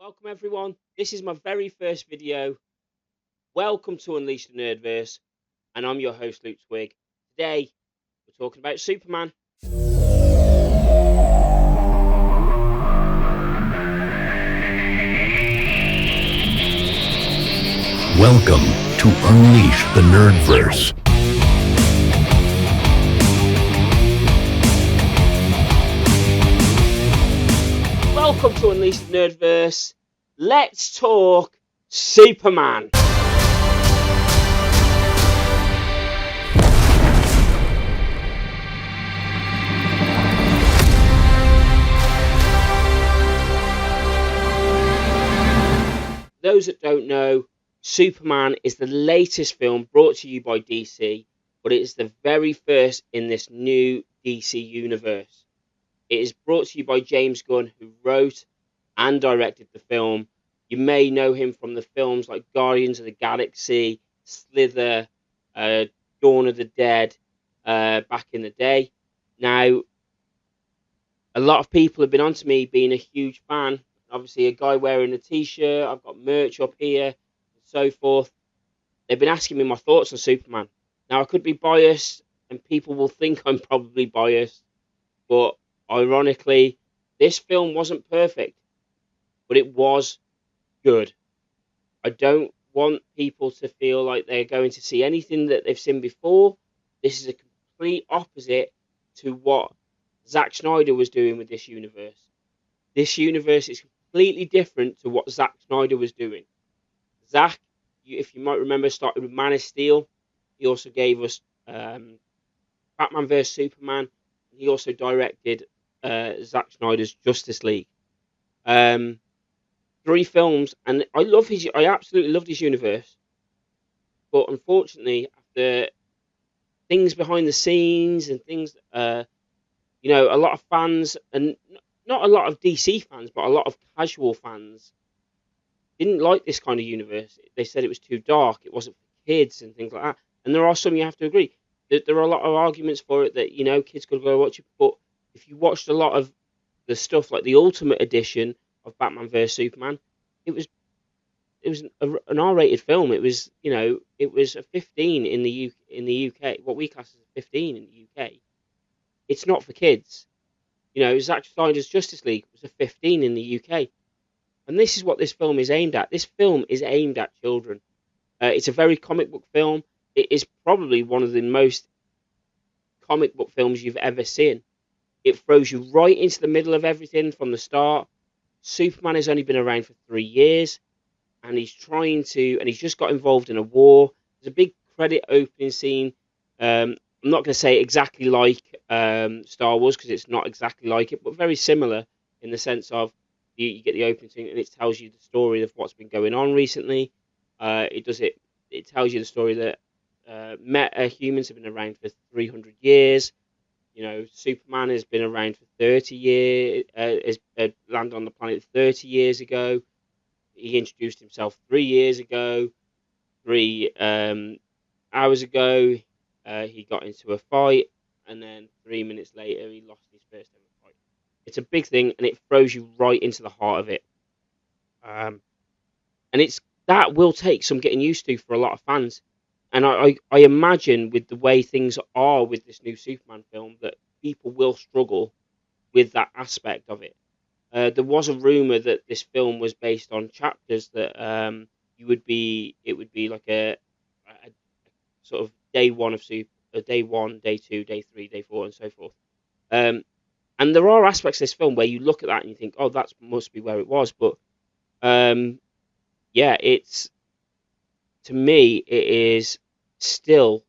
Welcome everyone. This is my very first video. Welcome to Unleash the Nerdverse, and I'm your host Luke Twig. Today we're talking about Superman. Welcome to Unleash the Nerdverse. Welcome to Unleash the Nerdverse. Let's talk Superman. Those that don't know, Superman is the latest film brought to you by DC, but it is the very first in this new DC universe. It is brought to you by James Gunn, who wrote and directed the film. You may know him from the films like Guardians of the Galaxy, Slither, Dawn of the Dead, back in the day. Now, a lot of people have been on to me being a huge fan. Obviously, a guy wearing a t-shirt, I've got merch up here, and so forth. They've been asking me my thoughts on Superman. Now, I could be biased, and people will think I'm probably biased, but ironically, this film wasn't perfect, but it was good. I don't want people to feel like they're going to see anything that they've seen before. This is a complete opposite to what Zack Snyder was doing with this universe. This universe is completely different to what Zack Snyder was doing. Zack, if you might remember, started with Man of Steel. He also gave us Batman vs Superman. He also directed Zack Snyder's Justice League. 3 films, and I absolutely loved his universe. But unfortunately, after things behind the scenes and things, a lot of fans, and not a lot of DC fans, but a lot of casual fans, didn't like this kind of universe. They said it was too dark, it wasn't for kids, and things like that. And there are some, you have to agree, that there are a lot of arguments for it that, kids could go watch it. But if you watched a lot of the stuff like the Ultimate Edition of Batman vs Superman, it was an R-rated film. It was a 15 in the UK. What we class as a 15 in the UK. It's not for kids. Zack Snyder's Justice League was a 15 in the UK, and this is what this film is aimed at. This film is aimed at children. It's a very comic book film. It is probably one of the most comic book films you've ever seen. It throws you right into the middle of everything from the start. Superman has only been around for 3 years, and he's just got involved in a war. There's a big credit opening scene. I'm not going to say exactly like Star Wars, because it's not exactly like it, but very similar in the sense of you get the opening scene and it tells you the story of what's been going on recently. It tells you the story that meta humans have been around for 300 years. Superman has been around for 30 years, landed on the planet 30 years ago. He introduced himself 3 years ago. 3 hours ago, he got into a fight, and then 3 minutes later, he lost his first ever fight. It's a big thing, and it throws you right into the heart of it. And that will take some getting used to for a lot of fans. And I imagine with the way things are with this new Superman film, that people will struggle with that aspect of it. There was a rumor that this film was based on chapters that it would be like a sort of day one of day 1, day 2, day 3, day 4, and so forth. And there are aspects of this film where you look at that and you think, oh, that must be where it was. But to me, it is still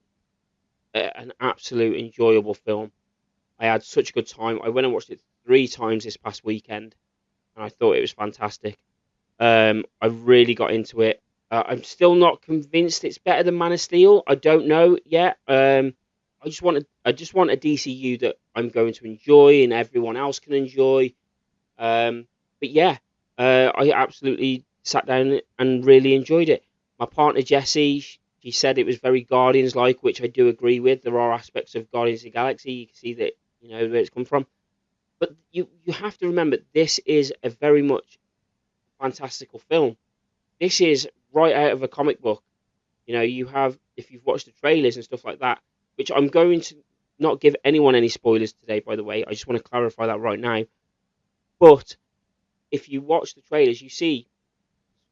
an absolute enjoyable film. I had such a good time. I went and watched it 3 times this past weekend, and I thought it was fantastic. I really got into it. I'm still not convinced it's better than Man of Steel. I don't know yet. I just want a DCU that I'm going to enjoy and everyone else can enjoy. But yeah, I absolutely sat down and really enjoyed it. My partner Jessie, she said it was very Guardians-like, which I do agree with. There are aspects of Guardians of the Galaxy. You can see that, where it's come from. But you have to remember, this is a very much fantastical film. This is right out of a comic book. You know, you have, if you've watched the trailers and stuff like that, which I'm going to not give anyone any spoilers today, by the way. I just want to clarify that right now. But if you watch the trailers, you see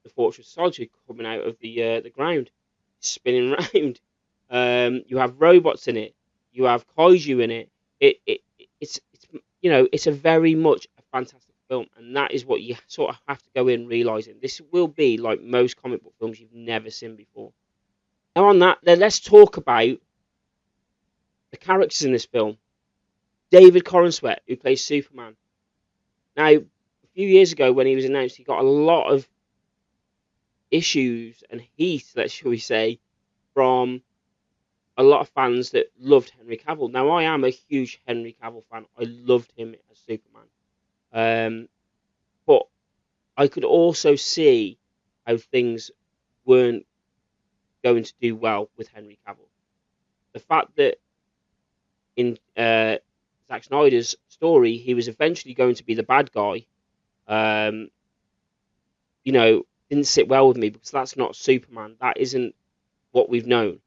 the Fortress of Solitude coming out of the ground, spinning around. You have robots in it. You have kaiju in it. It's it's a very much a fantastic film, and that is what you sort of have to go in realizing this will be like most comic book films you've never seen before. Now on that, then let's talk about the characters in this film. David Corenswet, who plays Superman. Now, a few years ago when he was announced, he got a lot of issues and heat, let's shall we say, from a lot of fans that loved Henry Cavill. Now, I am a huge Henry Cavill fan. I loved him as Superman. But I could also see how things weren't going to do well with Henry Cavill. The fact that in Zack Snyder's story, he was eventually going to be the bad guy, um, didn't sit well with me because that's not Superman. That isn't what we've known.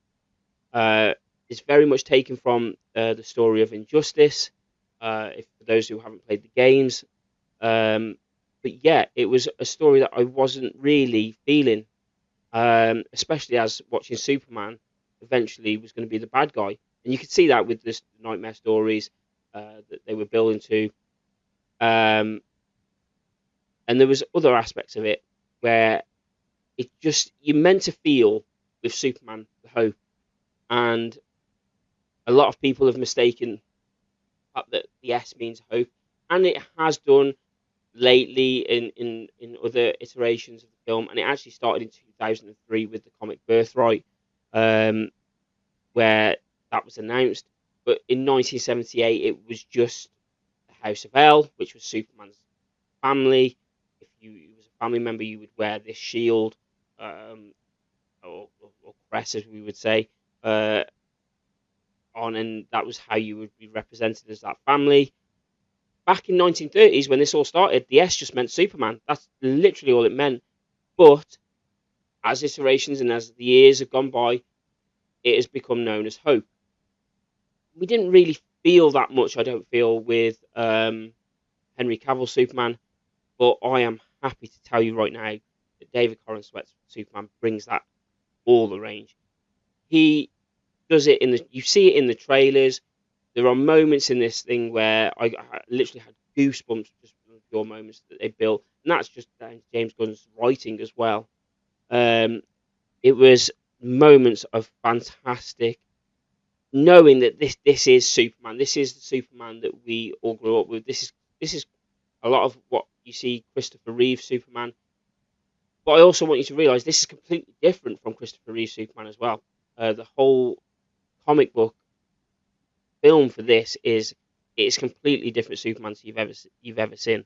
Uh, it's very much taken from the story of Injustice. If for those who haven't played the games, but yeah, it was a story that I wasn't really feeling, especially as watching Superman eventually was going to be the bad guy, and you could see that with this nightmare stories that they were building to, um, and there was other aspects of it where it just you meant to feel with Superman the hope, and a lot of people have mistaken that the S means hope, and it has done lately in other iterations of the film, and it actually started in 2003 with the comic Birthright, um, where that was announced. But in 1978, it was just the House of El, which was Superman's family. If you was a family member, you would wear this shield, um, or crest, as we would say, uh, on, and that was how you would be represented as that family. Back in 1930s, when this all started, the S just meant Superman. That's literally all it meant. But as iterations and as the years have gone by, it has become known as Hope. We didn't really feel that much, I don't feel, with Henry Cavill's Superman, but I am happy to tell you right now that David Corenswet's Superman brings that all the range. He does it you see it in the trailers. There are moments in this thing where I literally had goosebumps just from the pure moments that they built, and that's just down to James Gunn's writing as well. Um, it was moments of fantastic knowing that this is Superman. This is the Superman that we all grew up with. This is a lot of what you see Christopher Reeve Superman. But I also want you to realise this is completely different from Christopher Reeve Superman as well. The whole comic book film for this it's completely different Superman you've ever seen.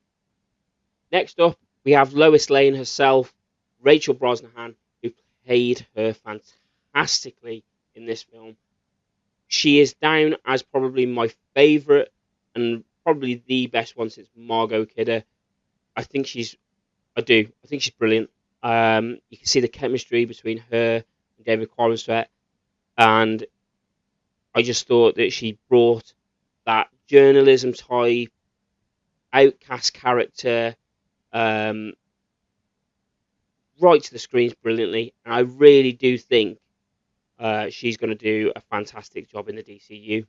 Next up, we have Lois Lane herself, Rachel Brosnahan, who played her fantastically in this film. She is down as probably my favourite and probably the best one since Margot Kidder. I think she's, I do. I think she's brilliant. You can see the chemistry between her and David Corenswet, and I just thought that she brought that journalism type outcast character um, right to the screens brilliantly, and I really do think she's going to do a fantastic job in the DCU.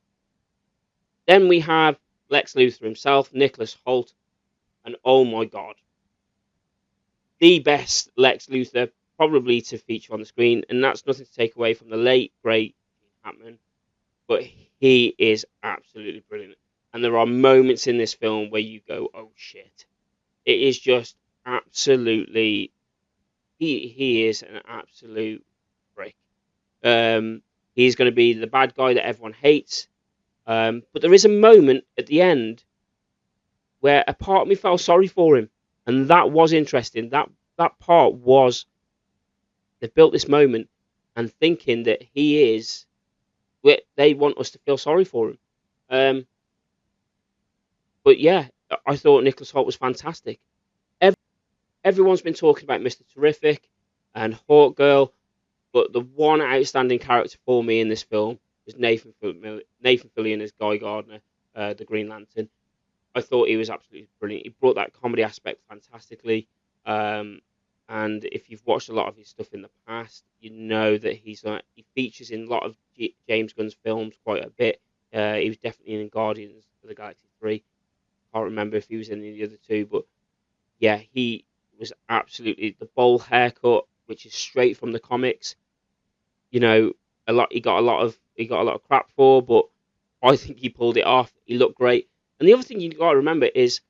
Then we have Lex Luthor himself, Nicholas Hoult, and oh my god, the best Lex Luthor probably to feature on the screen, and that's nothing to take away from the late great Hatman, but he is absolutely brilliant. And there are moments in this film where you go, "Oh shit!" It is just absolutely. He is an absolute brick. He's going to be the bad guy that everyone hates. But there is a moment at the end where a part of me felt sorry for him, and that was interesting. That part was they built this moment and thinking that he is. They want us to feel sorry for him. But yeah, I thought Nicholas Hoult was fantastic. everyone's been talking about Mr. Terrific and Hawk Girl, but the one outstanding character for me in this film was Nathan Fillion as Guy Gardner, the Green Lantern. I thought he was absolutely brilliant. He brought that comedy aspect fantastically. Um, and if you've watched a lot of his stuff in the past, you know that he features in a lot of James Gunn's films quite a bit. He was definitely in Guardians of the Galaxy 3. Can't remember if he was in the other two, but yeah, he was absolutely the bowl haircut, which is straight from the comics. You know, he got a lot of crap for, but I think he pulled it off. He looked great. And the other thing you got to remember is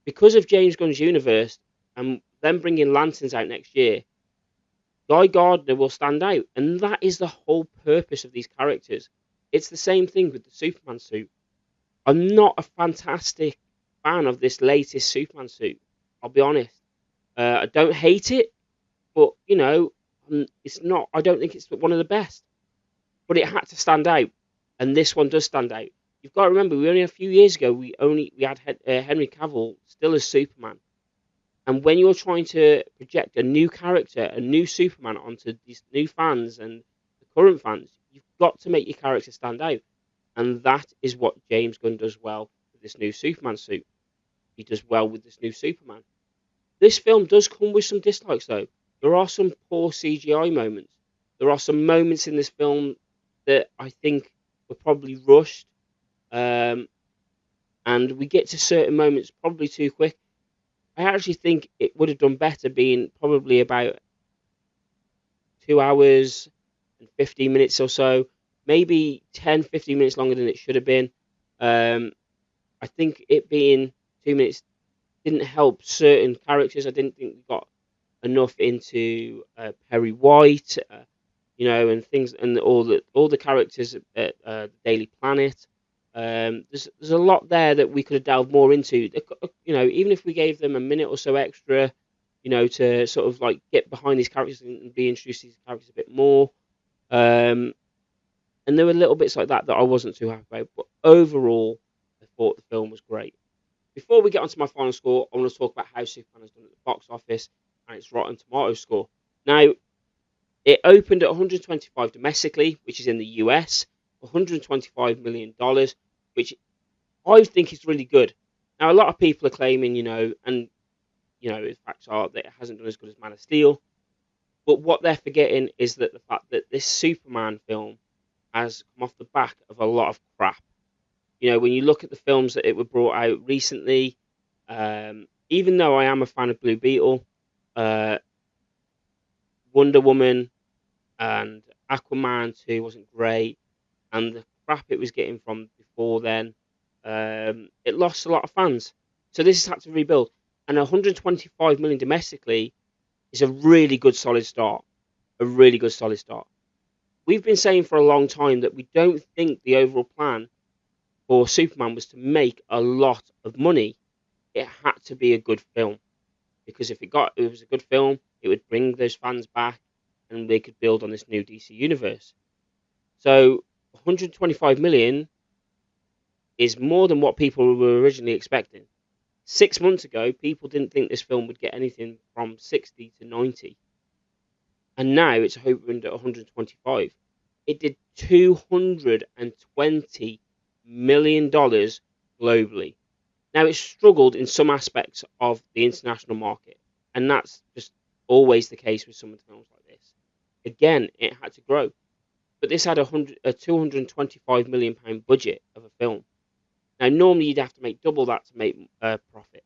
because of James Gunn's universe and them bringing lanterns out next year, Guy Gardner will stand out, and that is the whole purpose of these characters. It's the same thing with the Superman suit. I'm not a fantastic fan of this latest Superman suit. I'll be honest. I don't hate it, but it's not. I don't think it's one of the best. But it had to stand out, and this one does stand out. You've got to remember, we only a few years ago we had Henry Cavill still as Superman, and when you're trying to project a new character, a new Superman onto these new fans and the current fans, you've got to make your character stand out, and that is what James Gunn does well with this new Superman suit. He does well with this new Superman. This film does come with some dislikes, though. There are some poor CGI moments. There are some moments in this film that I think were probably rushed, um, and we get to certain moments probably too quick. I actually think it would have done better being probably about 2 hours and 15 minutes or so, maybe 10, 15 minutes longer than it should have been. Um, I think it being 2 minutes didn't help certain characters. I didn't think we got enough into Perry White, and things, and all the characters at the Daily Planet. There's a lot there that we could have delved more into. Even if we gave them a minute or so extra, to sort of like get behind these characters and be introduced to these characters a bit more. Um, and there were little bits like that I wasn't too happy about. But overall, I thought the film was great. Before we get onto my final score, I want to talk about how Superman has done at the box office and its Rotten Tomato score. Now, it opened at 125 domestically, which is in the US, $125 million, which I think is really good. Now, a lot of people are claiming, the facts are that it hasn't done as good as Man of Steel. But what they're forgetting is that the fact that this Superman film has come off the back of a lot of crap. When you look at the films that it were brought out recently, even though I am a fan of Blue Beetle, uh, Wonder Woman and Aquaman 2 wasn't great, and the crap it was getting from before then, it lost a lot of fans. So this has had to rebuild, and 125 million domestically is a really good solid start. A really good solid start. We've been saying for a long time that we don't think the overall plan for Superman was to make a lot of money. It had to be a good film, because if it was a good film, it would bring those fans back, and they could build on this new DC universe. So 125 million is more than what people were originally expecting. 6 months ago, people didn't think this film would get anything from 60 to 90, and now it's opened at 125. It did $220 million globally. Now, it's struggled in some aspects of the international market, and that's just always the case with some of the films like this. Again, it had to grow, but this had a 225 million pound budget of a film. Now, normally you'd have to make double that to make profit,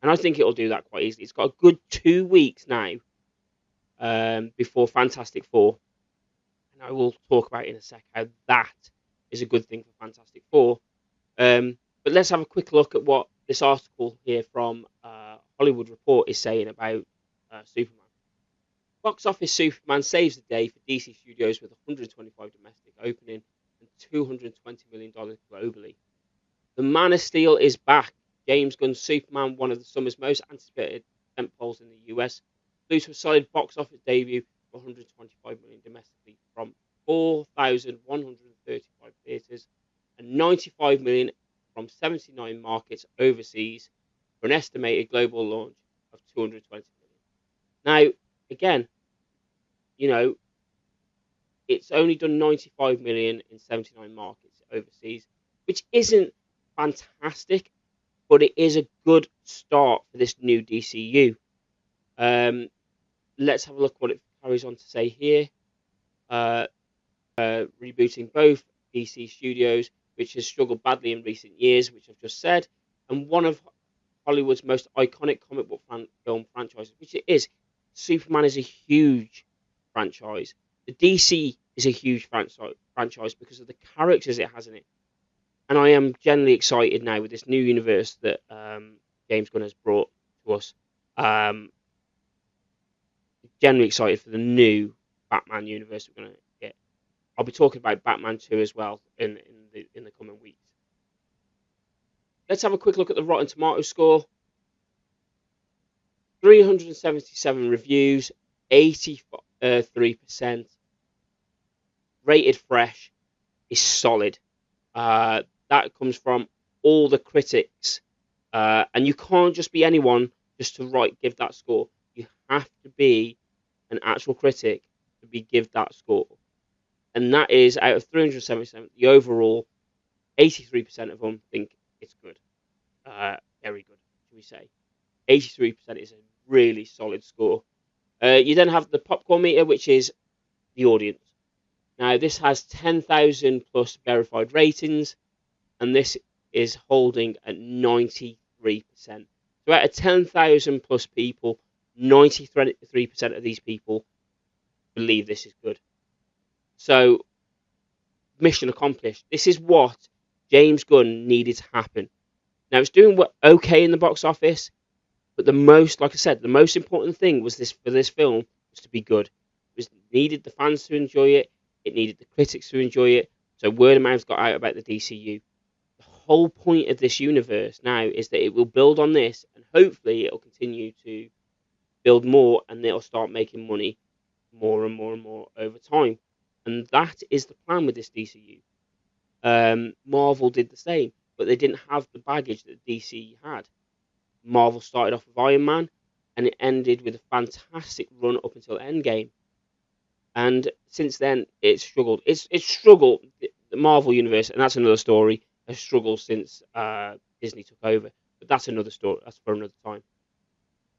and I think it'll do that quite easily. It's got a good 2 weeks now before Fantastic Four, and I will talk about in a sec how that is a good thing for Fantastic Four. But let's have a quick look at what this article here from Hollywood Report is saying about Superman. Box office Superman saves the day for DC Studios with 125 domestic opening and $220 million globally. The Man of Steel is back. James Gunn's Superman, one of the summer's most anticipated tentpoles in the US, flew to a solid box office debut of 125 million domestically from 4,135 theatres and 95 million from 79 markets overseas for an estimated global launch of 220 million. Now, again, you know, it's only done 95 million in 79 markets overseas, which isn't fantastic, but it is a good start for this new DCU. Let's have a look what it carries on to say here. Uh, Rebooting both DC studios, which has struggled badly in recent years, which I've just said, and one of Hollywood's most iconic comic book film franchises, which it is. Superman is a huge franchise. The DC is a huge franchise because of the characters it has in it. And I am generally excited now with this new universe that James Gunn has brought to us. Um, Generally excited for the new Batman universe we're going to get. I'll be talking about Batman 2 as well in the coming weeks. Let's have a quick look at the Rotten Tomatoes score. 377 reviews, 83%. Rated fresh is solid. That comes from all the critics. And you can't just be anyone just to give that score. You have to be an actual critic to give that score. And that is out of 377, the overall 83% of them think it's good. Very good, should we say. 83% is a really solid score. You then have the popcorn meter, which is the audience. Now, this has 10,000 plus verified ratings, and this is holding at 93%. So, out of 10,000 plus people, 93% of these people believe this is good. So, mission accomplished. This is what James Gunn needed to happen. Now, it's doing okay in the box office, but like I said, the most important thing was for this film was to be good. It needed the fans to enjoy it. It needed the critics to enjoy it. So word of mouth got out about the DCU. The whole point of this universe now is that it will build on this, and hopefully it'll continue to build more, and it'll start making money more and more and more over time. And that is the plan with this DCU. Marvel did the same, but they didn't have the baggage that DC had. Marvel started off with Iron Man, and it ended with a fantastic run up until Endgame. And since then, it's struggled. It's struggled. The Marvel universe, and that's another story, has struggled since Disney took over. But that's another story. That's for another time.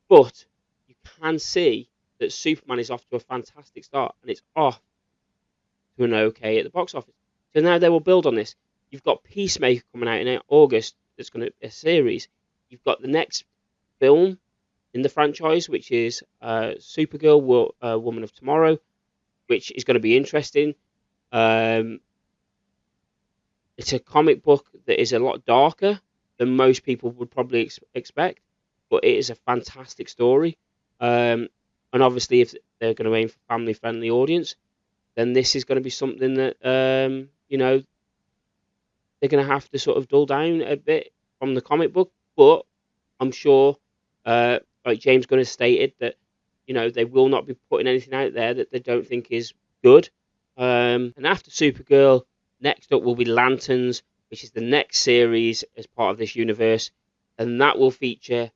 But you can see that Superman is off to a fantastic start, and it's off to an okay at the box office. So now they will build on this. You've got Peacemaker coming out in August. That's going to be a series. You've got the next film in the franchise, which is Supergirl, Woman of Tomorrow, which is going to be interesting. It's a comic book that is a lot darker than most people would probably expect, but it is a fantastic story. And obviously, if they're going to aim for family-friendly audience, then this is going to be something that they're going to have to sort of dull down a bit from the comic book. But I'm sure, like James Gunn has stated, that they will not be putting anything out there that they don't think is good. And after Supergirl, next up will be Lanterns, which is the next series as part of this universe, and that will feature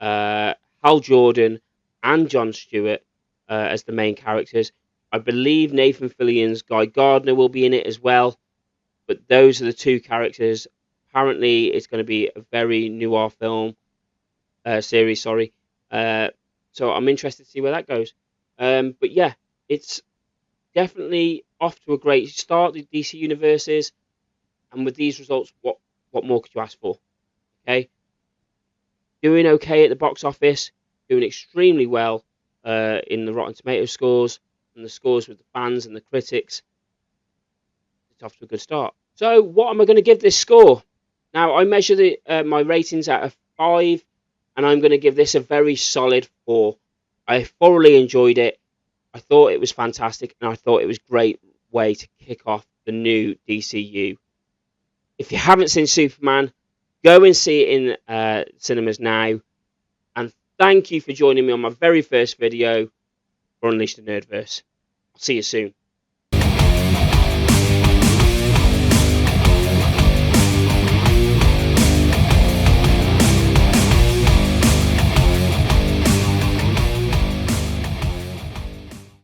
Hal Jordan and Jon Stewart as the main characters. I believe Nathan Fillion's Guy Gardner will be in it as well, but those are the two characters. Apparently, it's going to be a very noir film series. Sorry, so I'm interested to see where that goes. But yeah, it's definitely off to a great start. The DC universe is, and with these results, what more could you ask for? Okay, doing okay at the box office, doing extremely well in the Rotten Tomatoes scores and the scores with the fans and the critics. It's off to a good start. So, what am I going to give this score? Now, I measure my ratings out of 5, and I'm going to give this a very solid 4. I thoroughly enjoyed it. I thought it was fantastic, and I thought it was a great way to kick off the new DCU. If you haven't seen Superman, go and see it in cinemas now. And thank you for joining me on my very first video for Unleash the Nerdverse. I'll see you soon.